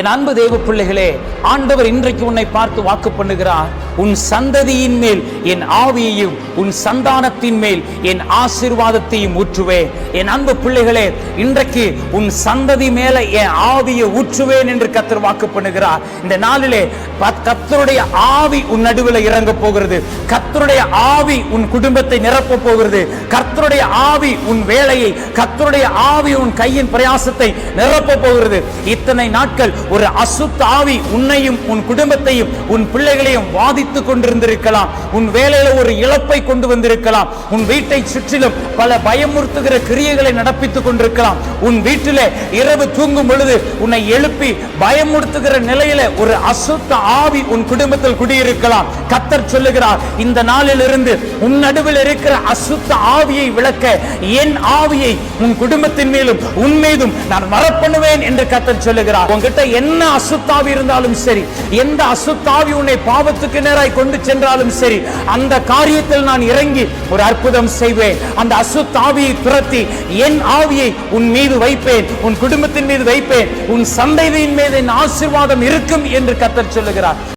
என் அன்பு தேவ பிள்ளைகளே, ஆண்டவர் இன்றைக்கு உன்னை பார்த்து வாக்கு பண்ணுகிறார். உன் சந்ததியின் மேல் என் ஆவியையும் உன் சந்தானத்தின் மேல் என் ஆசீர்வாதத்தையும் ஊற்றுவேன். என் அன்பு பிள்ளைகளே, இன்றைக்கு உன் சந்ததி மேல என் ஆவியை ஊற்றுவேன் என்று கர்த்தர் வாக்கு பண்ணுகிறார். இந்த நாளிலே கர்த்தருடைய ஆவி உன் நடுவில் இறங்க போகிறது. கர்த்தருடைய ஆவி உன் குடும்பத்தை நிரப்ப போகிறது. கர்த்தருடைய ஆவி உன் வேலையை, கர்த்தருடைய ஆவி உன் கையின் பிரயாசத்தை நிரப்ப போகிறது. இத்தனை நாட்கள் ஒரு அசுத்த ஆவி உன்னையும் உன் குடும்பத்தையும் உன் பிள்ளைகளையும் வாதித்துக் கொண்டிருந்திருக்கலாம். உன் வேலையில ஒரு இழப்பை கொண்டு வந்திருக்கலாம். உன் வீட்டை சுற்றிலும் பல பயமுறுத்துகிற கிரியைகளை நடப்பித்துக் கொண்டிருக்கலாம். உன் வீட்டிலே இரவு தூங்கும் பொழுது உன்னை எழுப்பி பயமுறுத்துகிற நிலையில ஒரு அசுத்த ஆவி உன் குடும்பத்தில் குடியிருக்கலாம். கர்த்தர் சொல்லுகிறார், இந்த நாளில் இருந்து உன் நடுவில் இருக்கிற அசுத்த ஆவியை விளக்க என் ஆவியை உன் குடும்பத்தின் மேலும் உன் மீதும் நான் வரப்பண்ணுவேன் என்று கர்த்தர் சொல்லுகிறார். உன்கிட்ட என்ன அசுத்தாவி இருந்தாலும் சரி, எந்த அசுத்தாவி உன்னை பாவத்துக்கு நேராய் கொண்டு சென்றாலும் சரி, அந்த காரியத்தில் நான் இறங்கி ஒரு அற்புதம் செய்வேன். அந்த அசுத்தாவியை துரத்தி என் ஆவியை உன் மீது வைப்பேன், உன் குடும்பத்தின் மீது வைப்பேன், உன் சந்ததியின் மீது என் ஆசீர்வாதம் இருக்கும் என்று கர்த்தர் சொல்லுகிறார்.